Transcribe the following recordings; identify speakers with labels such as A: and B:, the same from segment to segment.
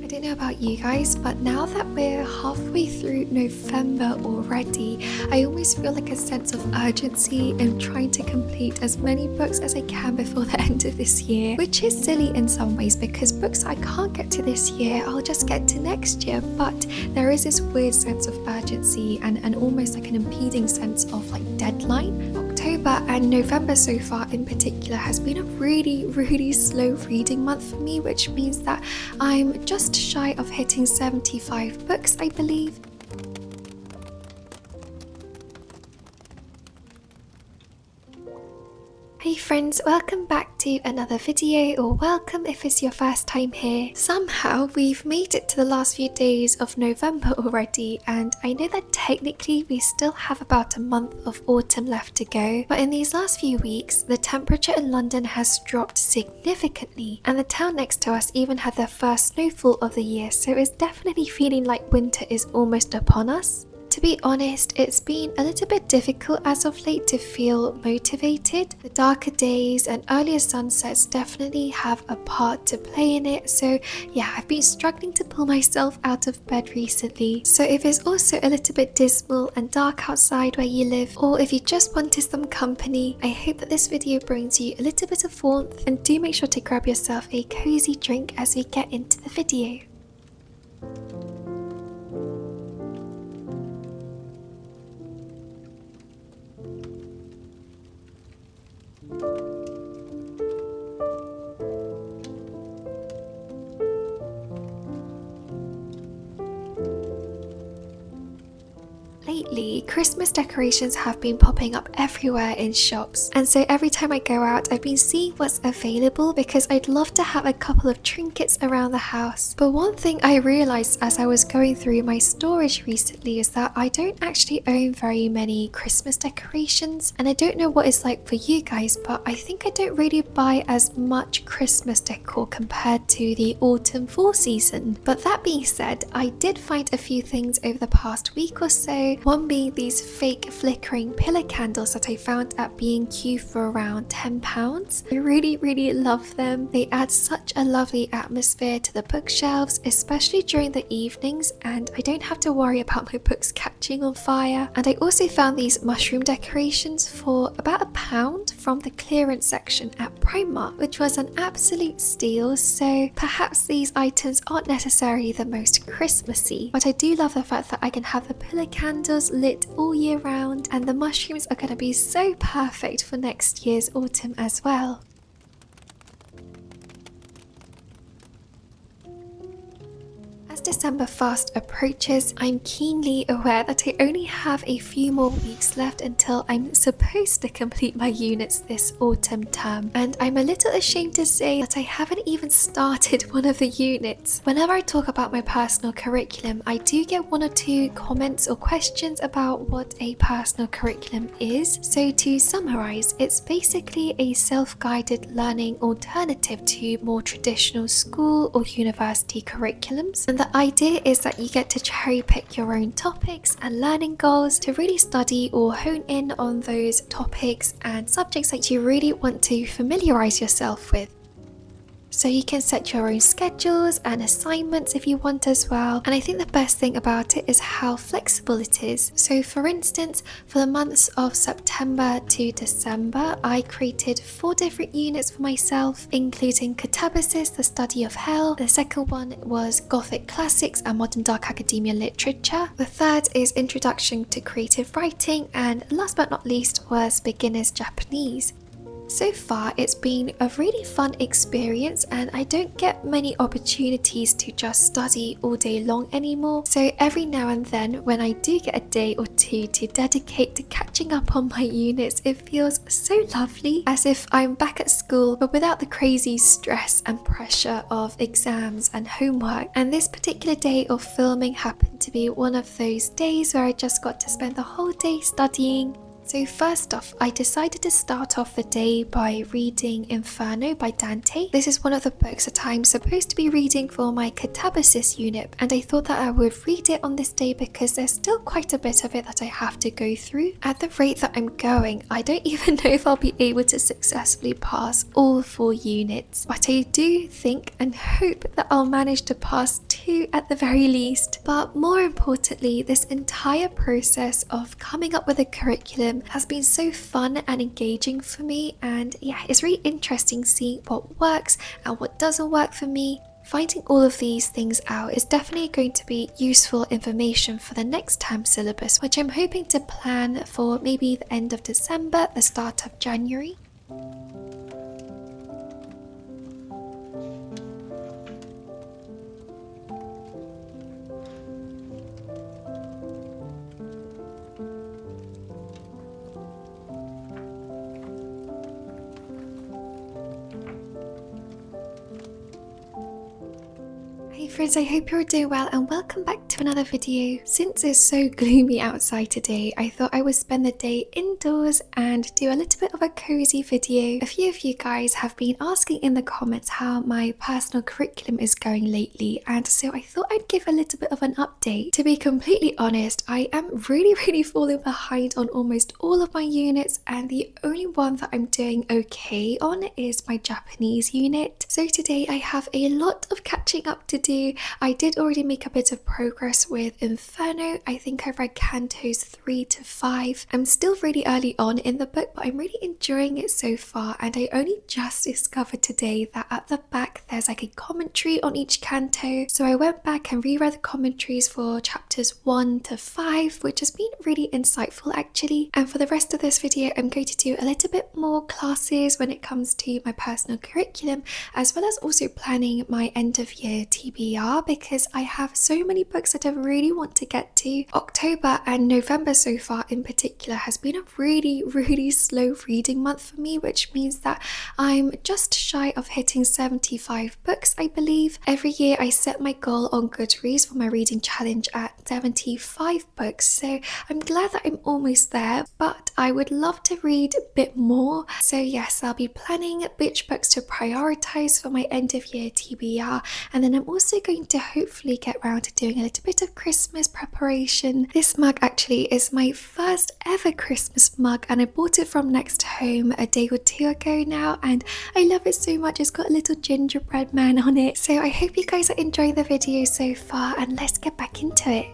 A: I don't know about you guys, but now that we're halfway through November already, I almost feel like a sense of urgency in trying to complete as many books as I can before the end of this year, which is silly in some ways because books I can't get to this year, I'll just get to next year, but there is this weird sense of urgency and almost like an impeding sense of like deadline. October and November so far in particular has been a really slow reading month for me, which means that I'm just shy of hitting 75 books, I believe. Hey friends, welcome back to another video, or welcome if it's your first time here. Somehow we've made it to the last few days of November already, and I know that technically we still have about a month of autumn left to go, but in these last few weeks the temperature in London has dropped significantly, and the town next to us even had their first snowfall of the year, so it's definitely feeling like winter is almost upon us. To be honest, it's been a little bit difficult as of late to feel motivated. The darker days and earlier sunsets definitely have a part to play in it, so yeah, I've been struggling to pull myself out of bed recently. So if it's also a little bit dismal and dark outside where you live, or if you just wanted some company, I hope that this video brings you a little bit of warmth, and do make sure to grab yourself a cozy drink as we get into the video. Lately, Christmas decorations have been popping up everywhere in shops, and so every time I go out I've been seeing what's available because I'd love to have a couple of trinkets around the house. But one thing I realised as I was going through my storage recently is that I don't actually own very many Christmas decorations, and I don't know what it's like for you guys, but I think I don't really buy as much Christmas decor compared to the autumn fall season. But that being said, I did find a few things over the past week or so. One being these fake flickering pillar candles that I found at B&Q for around £10. I really love them. They add such a lovely atmosphere to the bookshelves, especially during the evenings, and I don't have to worry about my books catching on fire. And I also found these mushroom decorations for about £1 from the clearance section at Primark, which was an absolute steal. So perhaps these items aren't necessarily the most Christmassy, but I do love the fact that I can have the pillar candles lit all year round, and the mushrooms are going to be so perfect for next year's autumn as well. As December fast approaches, I'm keenly aware that I only have a few more weeks left until I'm supposed to complete my units this autumn term, and I'm a little ashamed to say that I haven't even started one of the units. Whenever I talk about my personal curriculum, I do get one or two comments or questions about what a personal curriculum is. So to summarize, it's basically a self-guided learning alternative to more traditional school or university curriculums, and the idea is that you get to cherry pick your own topics and learning goals to really study or hone in on those topics and subjects that you really want to familiarize yourself with. So you can set your own schedules and assignments if you want as well, and I think the best thing about it is how flexible it is. So for instance, for the months of September to December, I created 4 different units for myself, including Catabasis, the study of hell. The second one was Gothic classics and modern dark academia literature. The third is Introduction to Creative Writing, and last but not least was Beginner's Japanese. So far, it's been a really fun experience, and I don't get many opportunities to just study all day long anymore. So every now and then, when I do get a day or two to dedicate to catching up on my units, it feels so lovely, as if I'm back at school, but without the crazy stress and pressure of exams and homework. And this particular day of filming happened to be one of those days where I just got to spend the whole day studying. So first off, I decided to start off the day by reading Inferno by Dante. This is one of the books that I'm supposed to be reading for my catabasis unit, and I thought that I would read it on this day because there's still quite a bit of it that I have to go through. At the rate that I'm going, I don't even know if I'll be able to successfully pass all 4 units, but I do think and hope that I'll manage to pass 2 at the very least. But more importantly, this entire process of coming up with a curriculum has been so fun and engaging for me, and yeah, it's really interesting seeing what works and what doesn't work for me. Finding all of these things out is definitely going to be useful information for the next term syllabus, which I'm hoping to plan for maybe the end of December, the start of January. Hey friends, I hope you're doing well and welcome back to another video. Since it's so gloomy outside today, I thought I would spend the day indoors and do a little bit of a cozy video. A few of you guys have been asking in the comments how my personal curriculum is going lately, and so I thought I'd give a little bit of an update. To be completely honest, I am really falling behind on almost all of my units, and the only one that I'm doing okay on is my Japanese unit. So today I have a lot of catching up to do. I did already make a bit of progress with Inferno. I think I've read cantos 3 to 5. I'm still really early on in the book, but I'm really enjoying it so far, and I only just discovered today that at the back there's like a commentary on each canto. So I went back and reread the commentaries for chapters 1 to 5, which has been really insightful actually. And for the rest of this video, I'm going to do a little bit more classes when it comes to my personal curriculum, as well as also planning my end of year TBR, because I have so many books that I really want to get to. October and November so far in particular has been a really slow reading month for me, which means that I'm just shy of hitting 75 books, I believe. Every year I set my goal on Goodreads for my reading challenge at 75 books, so I'm glad that I'm almost there, but I would love to read a bit more. So yes, I'll be planning which books to prioritize for my end of year TBR, and then I'm also going to hopefully get around to doing a little bit of Christmas preparation. This mug actually is my first ever Christmas mug, and I bought it from Next Home a day or 2 ago now, and I love it so much. It's got a little gingerbread man on it. So I hope you guys are enjoying the video so far, and let's get back into it.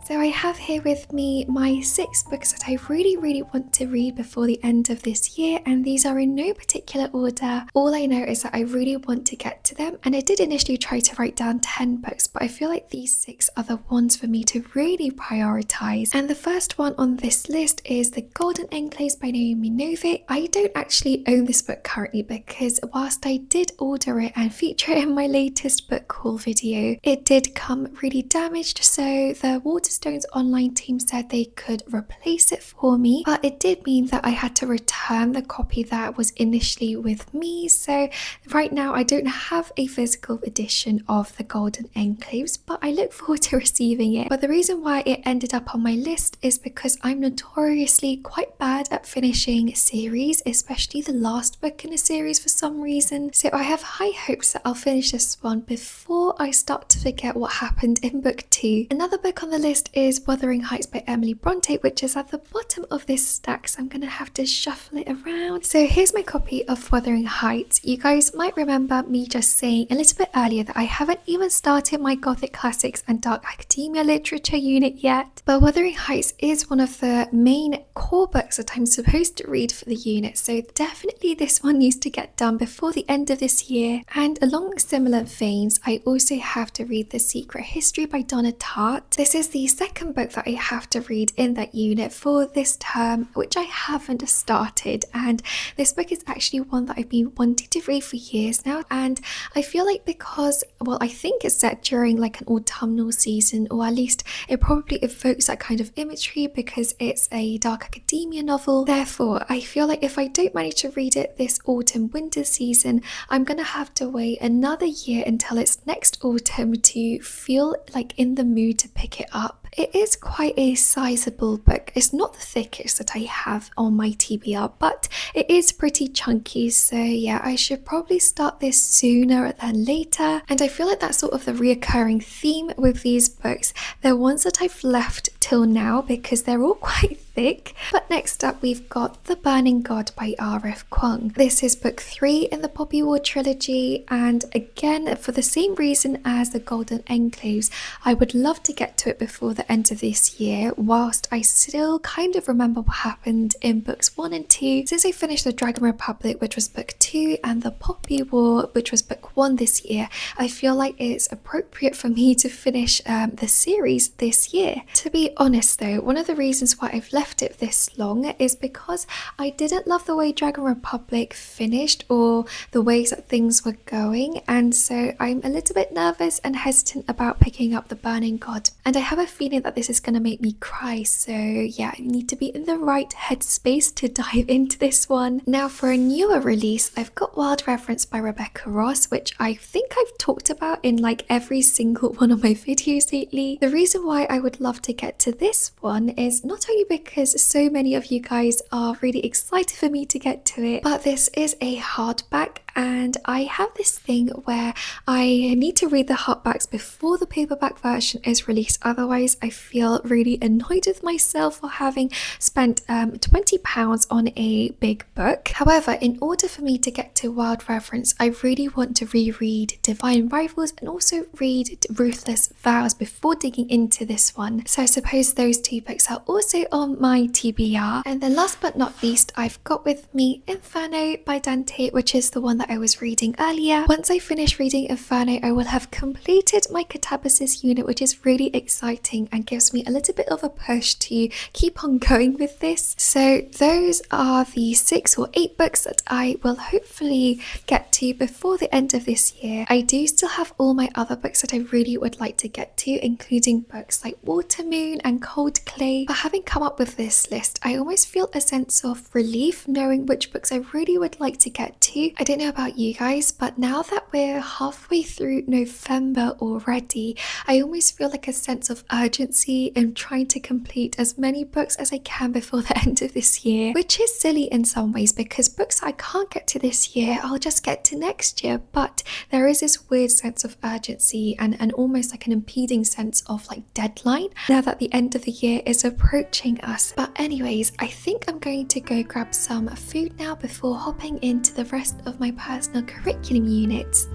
A: So I have here with me my 6 books that I really want to read before the end of this year, and these are in no particular order. All I know is that I really want to get to them, and I did initially try to write down 10 books, but I feel like these 6 are the ones for me to really prioritize. And the first one on this list is The Golden Enclaves by Naomi Novik. I don't actually own this book currently because whilst I did order it and feature it in my latest book haul video, it did come really damaged, so the water Stone's online team said they could replace it for me, but it did mean that I had to return the copy that was initially with me. So right now I don't have a physical edition of the Golden Enclaves, but I look forward to receiving it. But the reason why it ended up on my list is because I'm notoriously quite bad at finishing series, especially the last book in a series for some reason. So I have high hopes that I'll finish this one before I start to forget what happened in book 2. Another book on the list is Wuthering Heights by Emily Bronte, which is at the bottom of this stack, so I'm gonna have to shuffle it around. So here's my copy of Wuthering Heights. You guys might remember me just saying a little bit earlier that I haven't even started my Gothic Classics and Dark Academia literature unit yet, but Wuthering Heights is one of the main core books that I'm supposed to read for the unit, so definitely this one needs to get done before the end of this year. And along similar veins, I also have to read The Secret History by Donna Tartt. This is the second book that I have to read in that unit for this term, which I haven't started, and this book is actually one that I've been wanting to read for years now. And I feel like because, well, I think it's set during like an autumnal season, or at least it probably evokes that kind of imagery because it's a Dark Academia novel. Therefore, I feel like if I don't manage to read it this autumn winter season, I'm gonna have to wait another year until it's next autumn to feel like in the mood to pick it up. It is quite a sizable book. It's not the thickest that I have on my TBR, but it is pretty chunky, so yeah, I should probably start this sooner than later. And I feel like that's sort of the reoccurring theme with these books. They're ones that I've left till now because they're all quite thick. But next up we've got The Burning God by R.F. Kuang. This is book 3 in the Poppy War trilogy, and again, for the same reason as the Golden Enclaves, I would love to get to it before the end of this year, whilst I still kind of remember what happened in books 1 and 2. Since I finished the Dragon Republic, which was book 2, and the Poppy War, which was book 1 this year, I feel like it's appropriate for me to finish the series this year. To be honest though, one of the reasons why I've left it this long is because I didn't love the way Dragon Republic finished or the ways that things were going, and so I'm a little bit nervous and hesitant about picking up The Burning God, and I have a feeling that this is going to make me cry, so yeah, I need to be in the right headspace to dive into this one. Now for a newer release, I've got Wild Reference by Rebecca Ross, which I think I've talked about in like every single one of my videos lately. The reason why I would love to get to this one is not only because so many of you guys are really excited for me to get to it, but this is a hardback, and I have this thing where I need to read the hardbacks before the paperback version is released, otherwise I feel really annoyed with myself for having spent £20 on a big book. However, in order for me to get to Wild Reference, I really want to reread Divine Rivals and also read Ruthless Vows before digging into this one, so I suppose those two books are also on my TBR. And then last but not least, I've got with me Inferno by Dante, which is the one that I was reading earlier. Once I finish reading Inferno, I will have completed my catabasis unit, which is really exciting and gives me a little bit of a push to keep on going with this. So those are the 6 or 8 books that I will hopefully get to before the end of this year. I do still have all my other books that I really would like to get to, including books like Water Moon and Cold Clay. But having come up with this list, I almost feel a sense of relief knowing which books I really would like to get to. I don't know about you guys, but now that we're halfway through November already, I almost feel like a sense of urgency in trying to complete as many books as I can before the end of this year, which is silly in some ways because books I can't get to this year, I'll just get to next year. But there is this weird sense of urgency and almost like an impeding sense of like deadline now that the end of the year is approaching us. But anyways, I think I'm going to go grab some food now before hopping into the rest of my personal curriculum units.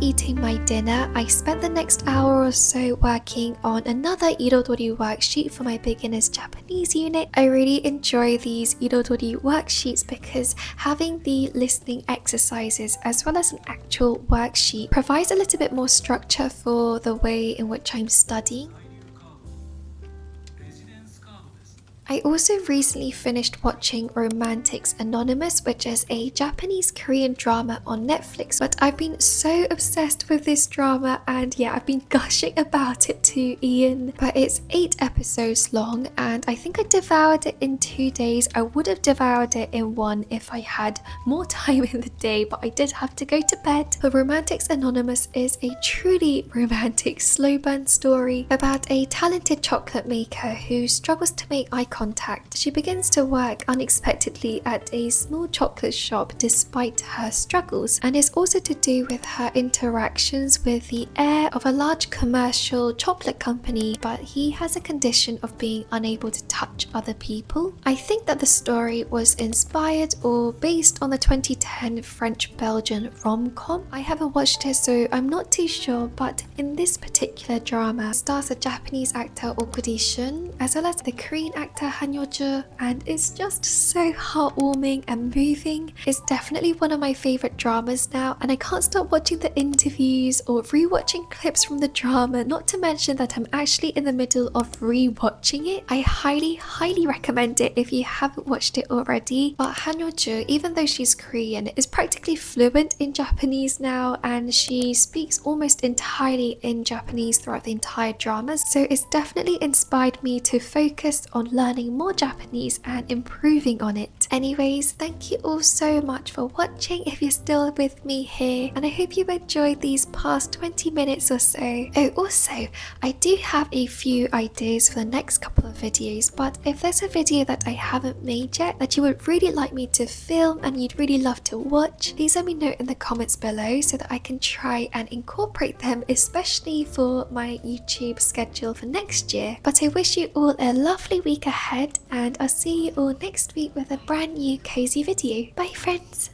A: eating my dinner, I spent the next hour or so working on another Irodori worksheet for my beginners Japanese unit. I really enjoy these Irodori worksheets because having the listening exercises as well as an actual worksheet provides a little bit more structure for the way in which I'm studying. I also recently finished watching Romantics Anonymous, which is a Japanese-Korean drama on Netflix, but I've been so obsessed with this drama and yeah, I've been gushing about it to Ian. But it's 8 episodes long and I think I devoured it in 2 days. I would have devoured it in 1 if I had more time in the day, but I did have to go to bed. But Romantics Anonymous is a truly romantic slow burn story about a talented chocolate maker who struggles to make eye contact. She begins to work unexpectedly at a small chocolate shop despite her struggles, and it's also to do with her interactions with the heir of a large commercial chocolate company, but he has a condition of being unable to touch other people. I think that the story was inspired or based on the 2010 French-Belgian rom-com. I haven't watched it, so I'm not too sure, but in this particular drama stars a Japanese actor Okudi Shun as well as the Korean actor Han, and it's just so heartwarming and moving. It's definitely one of my favorite dramas now, and I can't stop watching the interviews or rewatching clips from the drama, not to mention that I'm actually in the middle of rewatching it. I highly recommend it if you haven't watched it already. But Han, even though she's Korean, is practically fluent in Japanese now, and she speaks almost entirely in Japanese throughout the entire drama, so it's definitely inspired me to focus on learning more Japanese and improving on it. Anyways, thank you all so much for watching if you're still with me here, and I hope you've enjoyed these past 20 minutes or so. Oh, also, I do have a few ideas for the next couple of videos, but if there's a video that I haven't made yet that you would really like me to film and you'd really love to watch, please let me know in the comments below so that I can try and incorporate them, especially for my YouTube schedule for next year. But I wish you all a lovely week ahead, and I'll see you all next week with a brand new cozy video. Bye friends!